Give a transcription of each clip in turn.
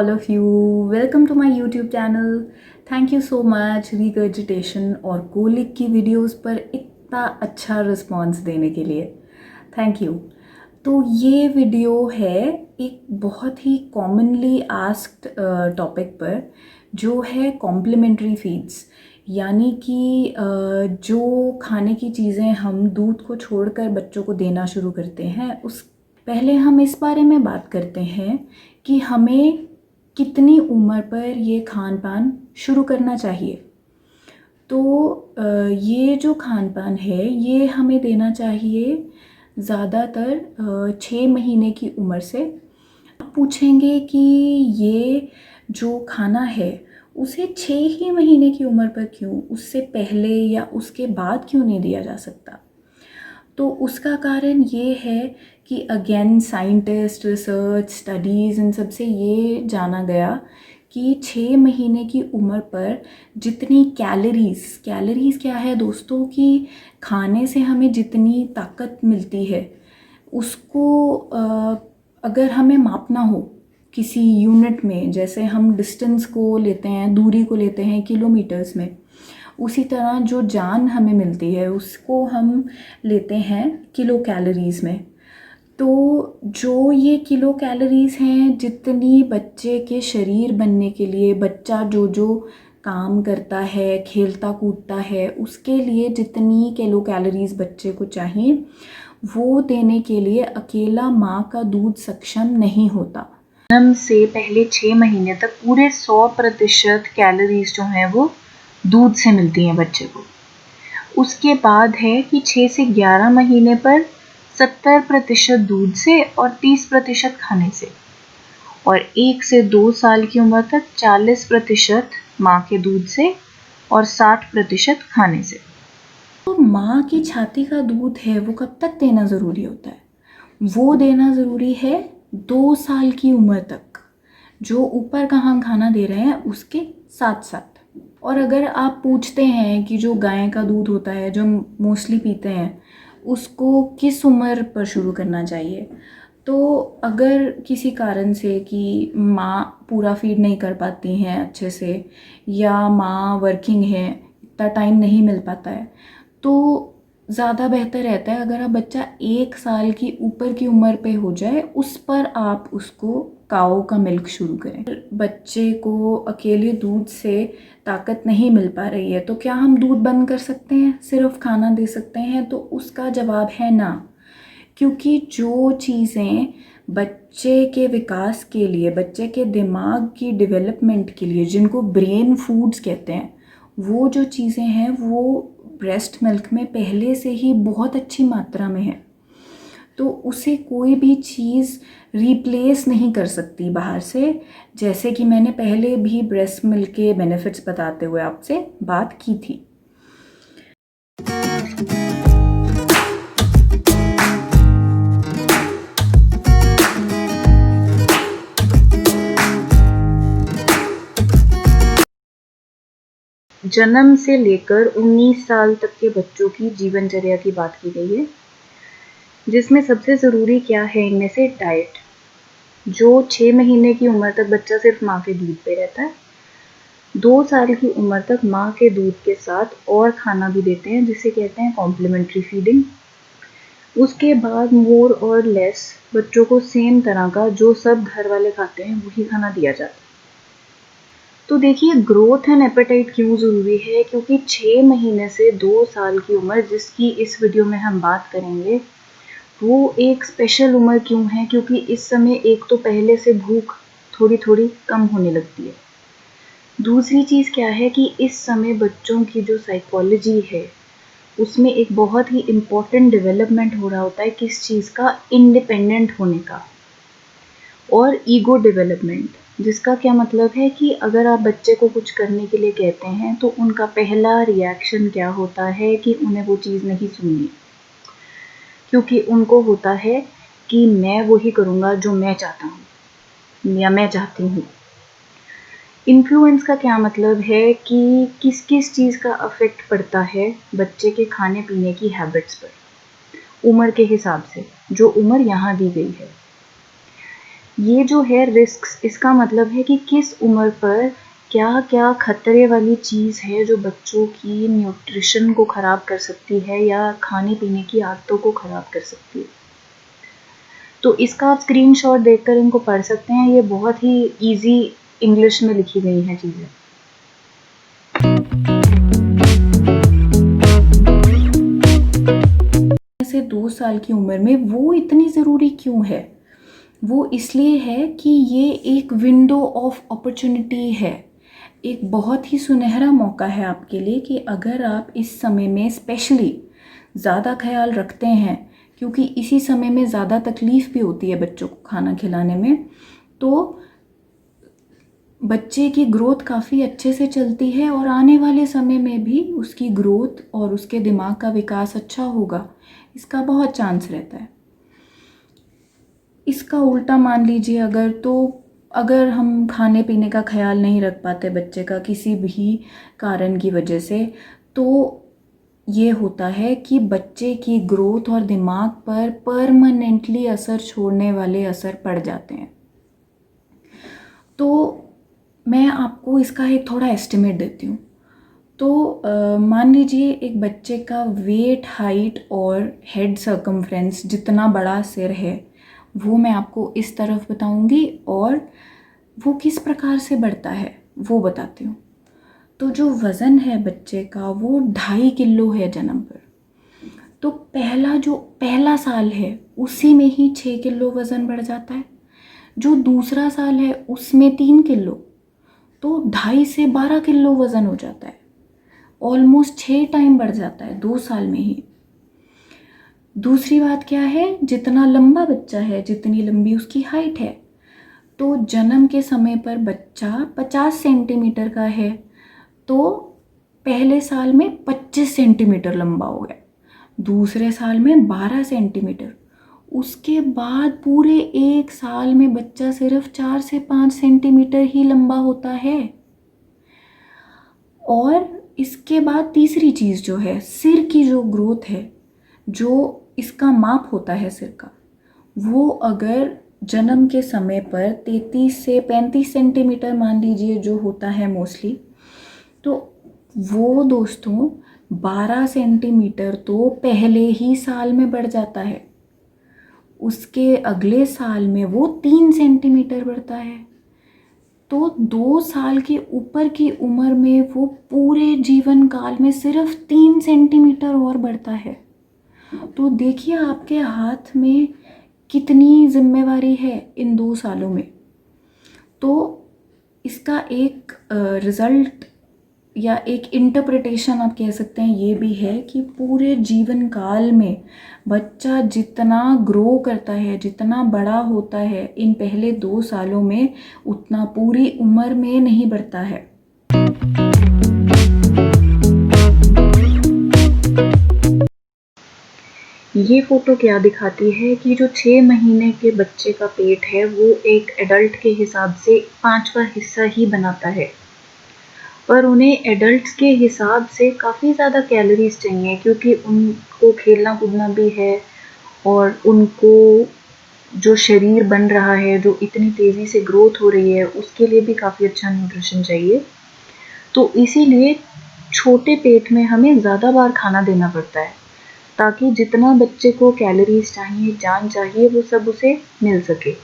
all of you. Welcome to my YouTube channel. Thank you so much regurgitation और colic की videos पर इतना अच्छा रिस्पॉन्स देने के लिए थैंक यू। तो ये वीडियो है एक बहुत ही कॉमनली आस्क्ड टॉपिक पर, जो है कॉम्प्लीमेंट्री फीड्स, यानी कि जो खाने की चीज़ें हम दूध को छोड़कर बच्चों को देना शुरू करते हैं। उस पहले हम इस बारे में बात करते हैं कि हमें कितनी उम्र पर ये खान पान शुरू करना चाहिए। तो ये जो खान पान है ये हमें देना चाहिए ज़्यादातर 6 महीने की उम्र से। आप पूछेंगे कि ये जो खाना है उसे 6 ही महीने की उम्र पर क्यों, उससे पहले या उसके बाद क्यों नहीं दिया जा सकता? तो उसका कारण ये है कि अगेन साइंटिस्ट, रिसर्च, स्टडीज़, इन सब से ये जाना गया कि 6 महीने की उम्र पर जितनी कैलोरीज़ क्या है दोस्तों, कि खाने से हमें जितनी ताकत मिलती है उसको अगर हमें मापना हो किसी यूनिट में, जैसे हम डिस्टेंस को लेते हैं, दूरी को लेते हैं किलोमीटर्स में, उसी तरह जो जान हमें मिलती है उसको हम लेते हैं किलो कैलोरीज़ में। तो जो ये किलो कैलोरीज़ हैं, जितनी बच्चे के शरीर बनने के लिए, बच्चा जो जो काम करता है, खेलता कूदता है, उसके लिए जितनी किलो कैलोरीज़ बच्चे को चाहिए वो देने के लिए अकेला माँ का दूध सक्षम नहीं होता। जन्म से पहले 6 महीने तक पूरे 100% कैलोरीज जो हैं वो दूध से मिलती हैं बच्चे को। उसके बाद है कि 6 से 11 महीने पर 70% दूध से और 30% खाने से, और 1 से 2 साल की उम्र तक 40% माँ के दूध से और 60% खाने से। तो माँ की छाती का दूध है वो कब तक देना ज़रूरी होता है? वो देना ज़रूरी है 2 साल की उम्र तक, जो ऊपर का हम खाना दे रहे हैं उसके साथ साथ। और अगर आप पूछते हैं कि जो गाय का दूध होता है जो मोस्टली पीते हैं, उसको किस उम्र पर शुरू करना चाहिए, तो अगर किसी कारण से कि माँ पूरा फीड नहीं कर पाती हैं अच्छे से, या माँ वर्किंग है, इतना टाइम नहीं मिल पाता है, तो ज़्यादा बेहतर रहता है अगर आप बच्चा 1 साल की ऊपर की उम्र पे हो जाए, उस पर आप उसको काओ का मिल्क शुरू करें। बच्चे को अकेले दूध से ताकत नहीं मिल पा रही है तो क्या हम दूध बंद कर सकते हैं, सिर्फ खाना दे सकते हैं? तो उसका जवाब है ना, क्योंकि जो चीज़ें बच्चे के विकास के लिए, बच्चे के दिमाग की डेवलपमेंट के लिए, जिनको ब्रेन फूड्स कहते हैं, वो जो चीज़ें हैं वो ब्रेस्ट मिल्क में पहले से ही बहुत अच्छी मात्रा में है। तो उसे कोई भी चीज़ रिप्लेस नहीं कर सकती बाहर से, जैसे कि मैंने पहले भी ब्रेस्ट मिल्क के बेनिफिट्स बताते हुए आपसे बात की थी। जन्म से लेकर 19 साल तक के बच्चों की जीवनचर्या की बात की गई है, जिसमें सबसे ज़रूरी क्या है इनमें से डाइट। जो 6 महीने की उम्र तक बच्चा सिर्फ माँ के दूध पे रहता है, 2 साल की उम्र तक माँ के दूध के साथ और खाना भी देते हैं, जिसे कहते हैं कॉम्प्लीमेंट्री फीडिंग। उसके बाद मोर और लेस बच्चों को सेम तरह का जो सब घर वाले खाते हैं वही खाना दिया जाता है। तो देखिए, ग्रोथ एंड एपेटाइट क्यों ज़रूरी है, क्योंकि 6 महीने से 2 साल की उम्र, जिसकी इस वीडियो में हम बात करेंगे, वो एक स्पेशल उम्र क्यों है, क्योंकि इस समय एक तो पहले से भूख थोड़ी थोड़ी कम होने लगती है। दूसरी चीज़ क्या है कि इस समय बच्चों की जो साइकोलॉजी है उसमें एक बहुत ही इम्पॉर्टेंट डेवलपमेंट हो रहा होता है, किस चीज़ का, इंडिपेंडेंट होने का, और ईगो डेवलपमेंट। जिसका क्या मतलब है कि अगर आप बच्चे को कुछ करने के लिए कहते हैं तो उनका पहला रिएक्शन क्या होता है कि उन्हें वो चीज़ नहीं सुननी, क्योंकि उनको होता है कि मैं वही करूँगा जो मैं चाहता हूँ या मैं चाहती हूँ। इन्फ्लुएंस का क्या मतलब है कि किस किस चीज़ का अफेक्ट पड़ता है बच्चे के खाने पीने की हैबिट्स पर, उम्र के हिसाब से, जो उम्र यहाँ दी गई है। ये जो है रिस्क्स, इसका मतलब है कि किस उम्र पर क्या क्या खतरे वाली चीज़ है जो बच्चों की न्यूट्रिशन को ख़राब कर सकती है या खाने पीने की आदतों को ख़राब कर सकती है। तो इसका आप स्क्रीनशॉट देखकर इनको पढ़ सकते हैं। ये बहुत ही इजी इंग्लिश में लिखी गई हैं चीज़ें। से 2 साल की उम्र में वो इतनी ज़रूरी क्यों है? वो इसलिए है कि ये एक विंडो ऑफ अपॉर्चुनिटी है, एक बहुत ही सुनहरा मौका है आपके लिए कि अगर आप इस समय में स्पेशली ज़्यादा ख्याल रखते हैं, क्योंकि इसी समय में ज़्यादा तकलीफ़ भी होती है बच्चों को खाना खिलाने में, तो बच्चे की ग्रोथ काफ़ी अच्छे से चलती है और आने वाले समय में भी उसकी ग्रोथ और उसके दिमाग का विकास अच्छा होगा, इसका बहुत चांस रहता है। इसका उल्टा मान लीजिए अगर हम खाने पीने का ख्याल नहीं रख पाते बच्चे का किसी भी कारण की वजह से, तो ये होता है कि बच्चे की ग्रोथ और दिमाग पर परमानेंटली असर छोड़ने वाले असर पड़ जाते हैं। तो मैं आपको इसका एक थोड़ा एस्टिमेट देती हूँ। तो मान लीजिए एक बच्चे का वेट, हाइट और हेड सर्कमफ्रेंस जितना बड़ा सिर है, वो मैं आपको इस तरफ बताऊंगी, और वो किस प्रकार से बढ़ता है वो बताती हूँ। तो जो वज़न है बच्चे का वो 2.5 किलो है जन्म पर। तो पहला साल है उसी में ही 6 किलो वज़न बढ़ जाता है। जो दूसरा साल है उसमें 3 किलो, तो 2.5 से 12 किलो वज़न हो जाता है। ऑलमोस्ट 6 टाइम बढ़ जाता है 2 साल में ही। दूसरी बात क्या है, जितना लंबा बच्चा है, जितनी लंबी उसकी हाइट है, तो जन्म के समय पर बच्चा 50 सेंटीमीटर का है, तो पहले साल में 25 सेंटीमीटर लंबा हो गया, दूसरे साल में 12 सेंटीमीटर, उसके बाद पूरे 1 साल में बच्चा सिर्फ 4 से 5 सेंटीमीटर ही लंबा होता है। और इसके बाद तीसरी चीज़ जो है, सिर की जो ग्रोथ है, जो इसका माप होता है सिर का, वो अगर जन्म के समय पर 33 से 35 सेंटीमीटर मान लीजिए जो होता है मोस्टली, तो वो दोस्तों 12 सेंटीमीटर तो पहले ही साल में बढ़ जाता है। उसके अगले साल में वो 3 सेंटीमीटर बढ़ता है। तो 2 साल के ऊपर की उम्र में वो पूरे जीवन काल में सिर्फ 3 सेंटीमीटर और बढ़ता है। तो देखिए आपके हाथ में कितनी जिम्मेवारी है इन 2 सालों में। तो इसका एक रिज़ल्ट या एक इंटरप्रिटेशन आप कह सकते हैं ये भी है कि पूरे जीवन काल में बच्चा जितना ग्रो करता है, जितना बड़ा होता है इन पहले 2 सालों में, उतना पूरी उम्र में नहीं बढ़ता है। ये फ़ोटो क्या दिखाती है कि जो 6 महीने के बच्चे का पेट है वो एक एडल्ट के हिसाब से 5वां हिस्सा ही बनाता है, पर उन्हें एडल्ट्स के हिसाब से काफ़ी ज़्यादा कैलोरीज चाहिए, क्योंकि उनको खेलना कूदना भी है और उनको जो शरीर बन रहा है, जो इतनी तेज़ी से ग्रोथ हो रही है, उसके लिए भी काफ़ी अच्छा न्यूट्रिशन चाहिए। तो इसीलिए छोटे पेट में हमें ज़्यादा बार खाना देना पड़ता है, ताकि जितना बच्चे को कैलोरीज चाहिए, जान चाहिए, वो सब उसे मिल सके।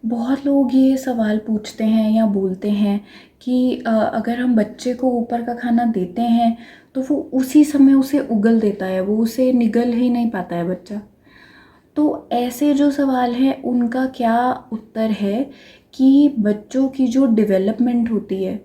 बहुत लोग ये सवाल पूछते हैं या बोलते हैं कि अगर हम बच्चे को ऊपर का खाना देते हैं तो वो उसी समय उसे उगल देता है, वो उसे निगल ही नहीं पाता है बच्चा। तो ऐसे जो सवाल हैं उनका क्या उत्तर है कि बच्चों की जो डेवलपमेंट होती है,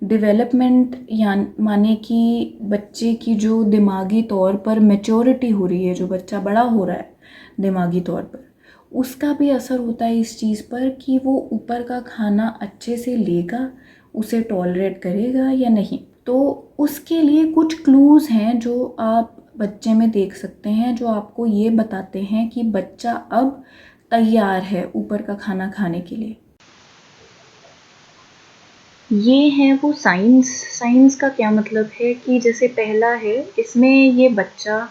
डेवलपमेंट या माने कि बच्चे की जो दिमागी तौर पर मैच्योरिटी हो रही है, जो बच्चा बड़ा हो रहा है दिमागी तौर पर, उसका भी असर होता है इस चीज़ पर कि वो ऊपर का खाना अच्छे से लेगा, उसे टॉलरेट करेगा या नहीं। तो उसके लिए कुछ क्लूज़ हैं जो आप बच्चे में देख सकते हैं, जो आपको ये बताते हैं कि बच्चा अब तैयार है ऊपर का खाना खाने के लिए। ये है वो साइंस। साइंस का क्या मतलब है कि जैसे पहला है, इसमें ये बच्चा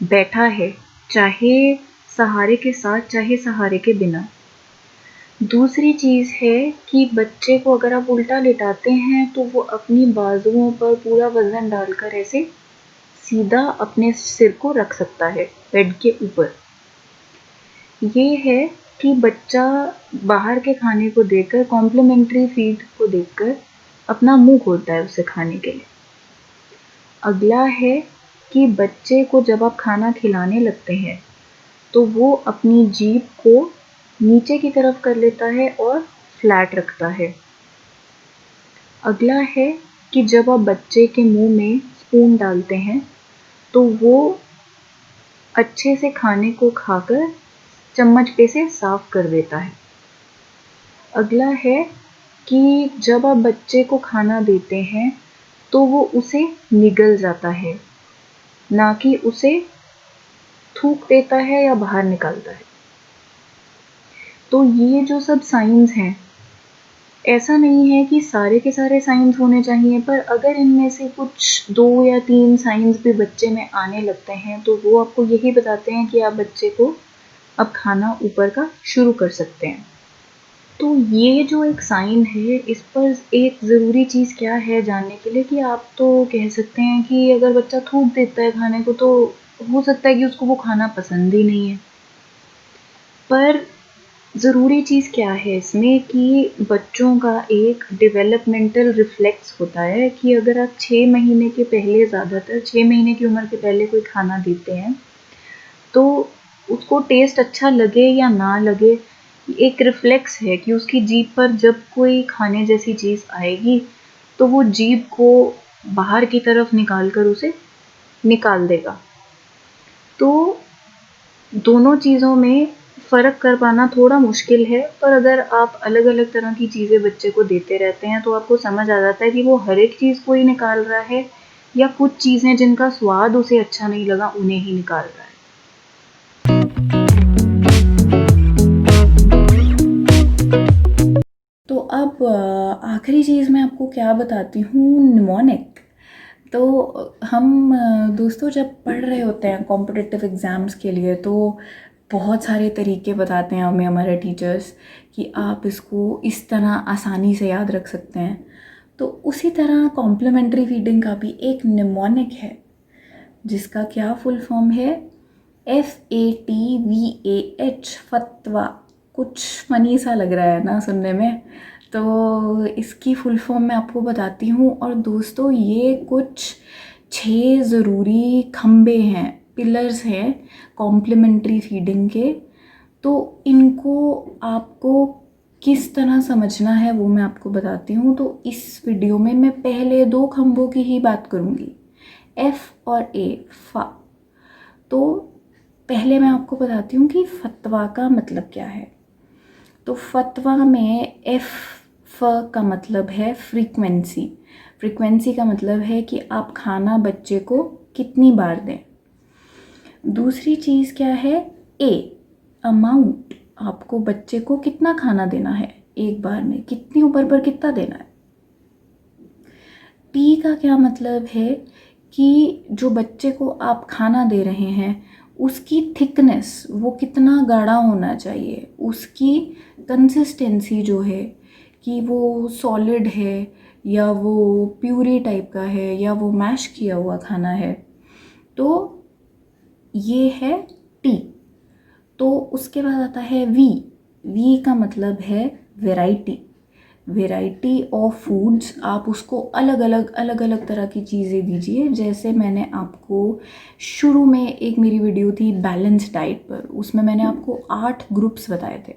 बैठा है, चाहे सहारे के साथ चाहे सहारे के बिना। दूसरी चीज़ है कि बच्चे को अगर आप उल्टा लिटाते हैं तो वो अपनी बाजुओं पर पूरा वज़न डालकर ऐसे सीधा अपने सिर को रख सकता है बेड के ऊपर। ये है कि बच्चा बाहर के खाने को देखकर, कॉम्प्लीमेंट्री फीड को देखकर अपना मुंह खोलता है उसे खाने के लिए। अगला है कि बच्चे को जब आप खाना खिलाने लगते हैं तो वो अपनी जीभ को नीचे की तरफ कर लेता है और फ्लैट रखता है। अगला है कि जब आप बच्चे के मुंह में स्पून डालते हैं तो वो अच्छे से खाने को खाकर चम्मच पे से साफ कर देता है। अगला है कि जब आप बच्चे को खाना देते हैं तो वो उसे निगल जाता है, ना कि उसे थूक देता है या बाहर निकालता है। तो ये जो सब साइंस हैं, ऐसा नहीं है कि सारे के सारे साइंस होने चाहिए, पर अगर इनमें से कुछ 2 या 3 साइंस भी बच्चे में आने लगते हैं तो वो आपको यही बताते हैं कि आप बच्चे को अब खाना ऊपर का शुरू कर सकते हैं। तो ये जो एक साइन है, इस पर एक ज़रूरी चीज़ क्या है जानने के लिए कि आप तो कह सकते हैं कि अगर बच्चा थूक देता है खाने को तो हो सकता है कि उसको वो खाना पसंद ही नहीं है। पर ज़रूरी चीज़ क्या है इसमें कि बच्चों का एक डेवलपमेंटल रिफ्लेक्स होता है कि अगर आप 6 महीने के पहले, ज़्यादातर 6 महीने की उम्र के पहले कोई खाना देते हैं तो उसको टेस्ट अच्छा लगे या ना लगे, एक रिफ्लेक्स है कि उसकी जीभ पर जब कोई खाने जैसी चीज़ आएगी तो वो जीभ को बाहर की तरफ निकाल कर उसे निकाल देगा। तो दोनों चीज़ों में फ़र्क कर पाना थोड़ा मुश्किल है, पर अगर आप अलग-अलग तरह की चीज़ें बच्चे को देते रहते हैं तो आपको समझ आ जाता है कि वो हर एक चीज़ को ही निकाल रहा है या कुछ चीज़ें जिनका स्वाद उसे अच्छा नहीं लगा उन्हें ही निकाल रहा है। तो अब आखिरी चीज़ मैं आपको क्या बताती हूँ, निमोनिक। तो हम दोस्तों जब पढ़ रहे होते हैं कॉम्पिटिटिव एग्ज़ाम्स के लिए तो बहुत सारे तरीके बताते हैं हमें हमारे टीचर्स कि आप इसको इस तरह आसानी से याद रख सकते हैं। तो उसी तरह कॉम्प्लीमेंट्री फीडिंग का भी एक निमोनिक है जिसका क्या फुल फॉर्म है, FATVAH, फतवा। कुछ फनी सा लग रहा है ना सुनने में, तो इसकी फुल फॉर्म मैं आपको बताती हूँ। और दोस्तों ये कुछ 6 ज़रूरी खंबे हैं, पिलर्स हैं कॉम्प्लीमेंट्री फीडिंग के। तो इनको आपको किस तरह समझना है वो मैं आपको बताती हूँ। तो इस वीडियो में मैं पहले 2 खंभों की ही बात करूँगी, F और A, फा। तो पहले मैं आपको बताती हूँ कि फतवा का मतलब क्या है। तो फतवा में फ का मतलब है फ्रीक्वेंसी। फ्रीक्वेंसी का मतलब है कि आप खाना बच्चे को कितनी बार दें। दूसरी चीज़ क्या है, ए, अमाउंट। आपको बच्चे को कितना खाना देना है एक बार में, कितनी ऊपर पर कितना देना है। टी का क्या मतलब है कि जो बच्चे को आप खाना दे रहे हैं उसकी थिकनेस, वो कितना गाढ़ा होना चाहिए, उसकी कंसिस्टेंसी जो है कि वो सॉलिड है या वो प्यूरी टाइप का है या वो मैश किया हुआ खाना है। तो ये है टी। तो उसके बाद आता है वी। वी का मतलब है वैरायटी। वैरायटी ऑफ फूड्स, आप उसको अलग अलग तरह की चीज़ें दीजिए। जैसे मैंने आपको शुरू में एक मेरी वीडियो थी बैलेंस डाइट पर, उसमें मैंने आपको 8 ग्रुप्स बताए थे।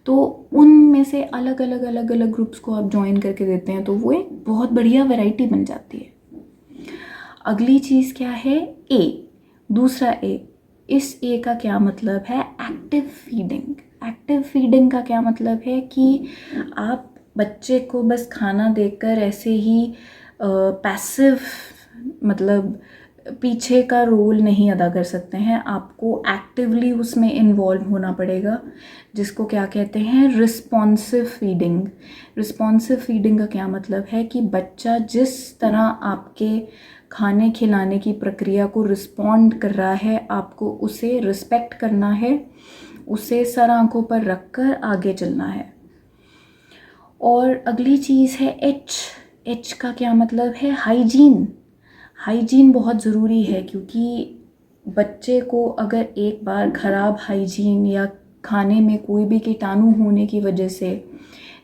तो उनमें से अलग अलग ग्रुप्स को आप ज्वाइन करके देते हैं तो वो एक बहुत बढ़िया वैरायटी बन जाती है। अगली चीज़ क्या है, ए, दूसरा ए। इस ए का क्या मतलब है, एक्टिव फीडिंग। एक्टिव फीडिंग का क्या मतलब है कि आप बच्चे को बस खाना देकर ऐसे ही पैसिव, मतलब पीछे का रोल नहीं अदा कर सकते हैं, आपको एक्टिवली उसमें इन्वॉल्व होना पड़ेगा, जिसको क्या कहते हैं, रिस्पॉन्सिव फीडिंग। रिस्पॉन्सिव फीडिंग का क्या मतलब है कि बच्चा जिस तरह आपके खाने खिलाने की प्रक्रिया को रिस्पॉन्ड कर रहा है, आपको उसे रिस्पेक्ट करना है, उसे सर आंखों पर रख कर आगे चलना है। और अगली चीज़ है एच का क्या मतलब है, हाइजीन। हाइजीन बहुत ज़रूरी है, क्योंकि बच्चे को अगर एक बार ख़राब हाइजीन या खाने में कोई भी कीटाणु होने की वजह से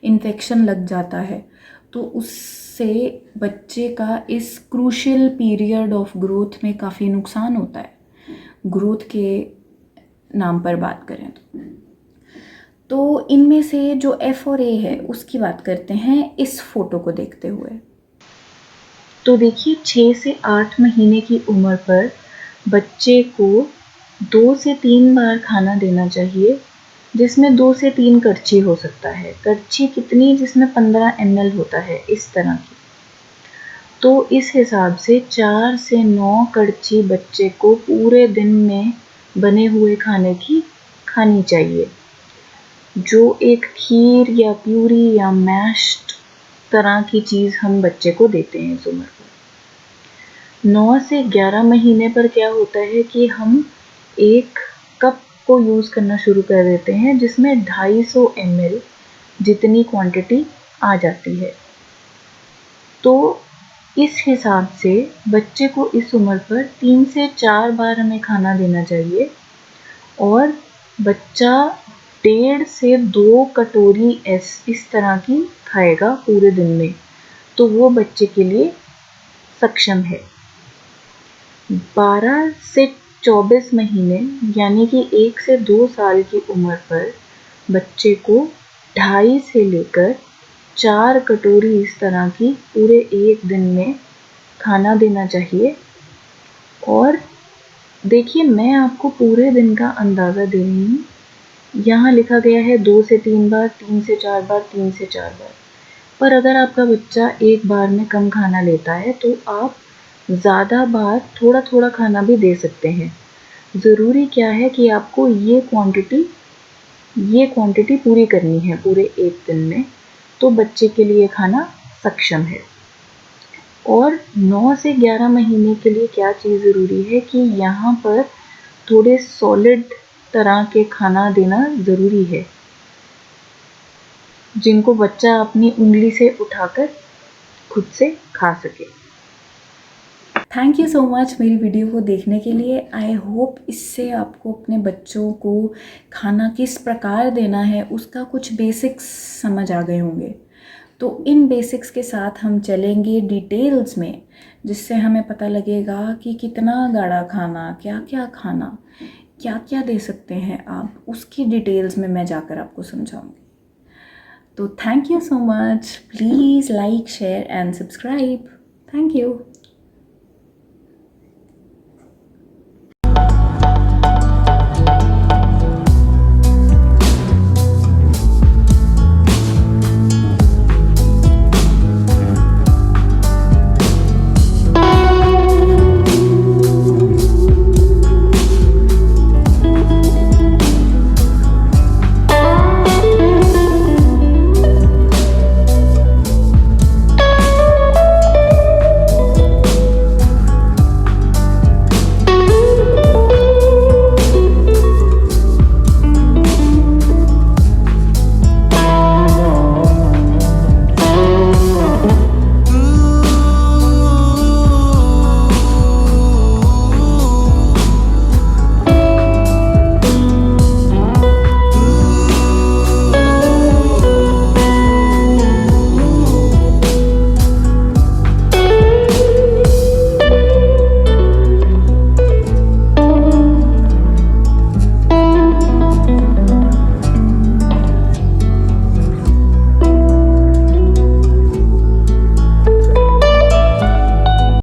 इन्फेक्शन लग जाता है, तो उससे बच्चे का इस क्रूशियल पीरियड ऑफ ग्रोथ में काफ़ी नुकसान होता है, ग्रोथ के नाम पर बात करें तो इनमें से जो एफ और ए है उसकी बात करते हैं इस फोटो को देखते हुए। तो देखिए 6 से 8 महीने की उम्र पर बच्चे को 2 से 3 बार खाना देना चाहिए, जिसमें 2 से 3 करछी हो सकता है। करछी कितनी, जिसमें 15 ml होता है, इस तरह की। तो इस हिसाब से 4 से 9 करछी बच्चे को पूरे दिन में बने हुए खाने की खानी चाहिए। जो एक खीर या प्यूरी या मैश्ड तरह की चीज़ हम बच्चे को देते हैं इस उम्र पर। 9 से 11 महीने पर क्या होता है कि हम एक कप को यूज़ करना शुरू कर देते हैं, जिसमें 250 ml जितनी क्वांटिटी आ जाती है। तो इस हिसाब से बच्चे को इस उम्र पर 3 से 4 बार हमें खाना देना चाहिए, और बच्चा 1.5 से 2 कटोरी इस तरह की खाएगा पूरे दिन में, तो वो बच्चे के लिए सक्षम है। 12 से 24 महीने यानी कि 1 से 2 साल की उम्र पर बच्चे को 2.5 से लेकर 4 कटोरी इस तरह की पूरे एक दिन में खाना देना चाहिए। और देखिए, मैं आपको पूरे दिन का अंदाज़ा दे रही हूँ। यहाँ लिखा गया है 2 से 3 बार, 3 से 4 बार, 3 से 4 बार। पर अगर आपका बच्चा एक बार में कम खाना लेता है, तो आप ज़्यादा बार थोड़ा-थोड़ा खाना भी दे सकते हैं। ज़रूरी क्या है कि आपको ये क्वांटिटी पूरी करनी है पूरे एक दिन में, तो बच्चे के लिए खाना सक्षम है। और 9 से 11 महीने के लिए क्या चीज़ ज़रूरी है कि यहाँ पर थोड़े सॉलिड तरह के खाना देना ज़रूरी है, जिनको बच्चा अपनी उंगली से उठाकर खुद से खा सके। थैंक यू सो मच मेरी वीडियो को देखने के लिए। आई होप इससे आपको अपने बच्चों को खाना किस प्रकार देना है उसका कुछ बेसिक्स समझ आ गए होंगे। तो इन बेसिक्स के साथ हम चलेंगे डिटेल्स में, जिससे हमें पता लगेगा कि कितना गाढ़ा खाना, क्या क्या खाना, क्या क्या दे सकते हैं आप, उसकी डिटेल्स में मैं जाकर आपको समझाऊंगी। तो thank you so much, please like, share and subscribe. Thank you.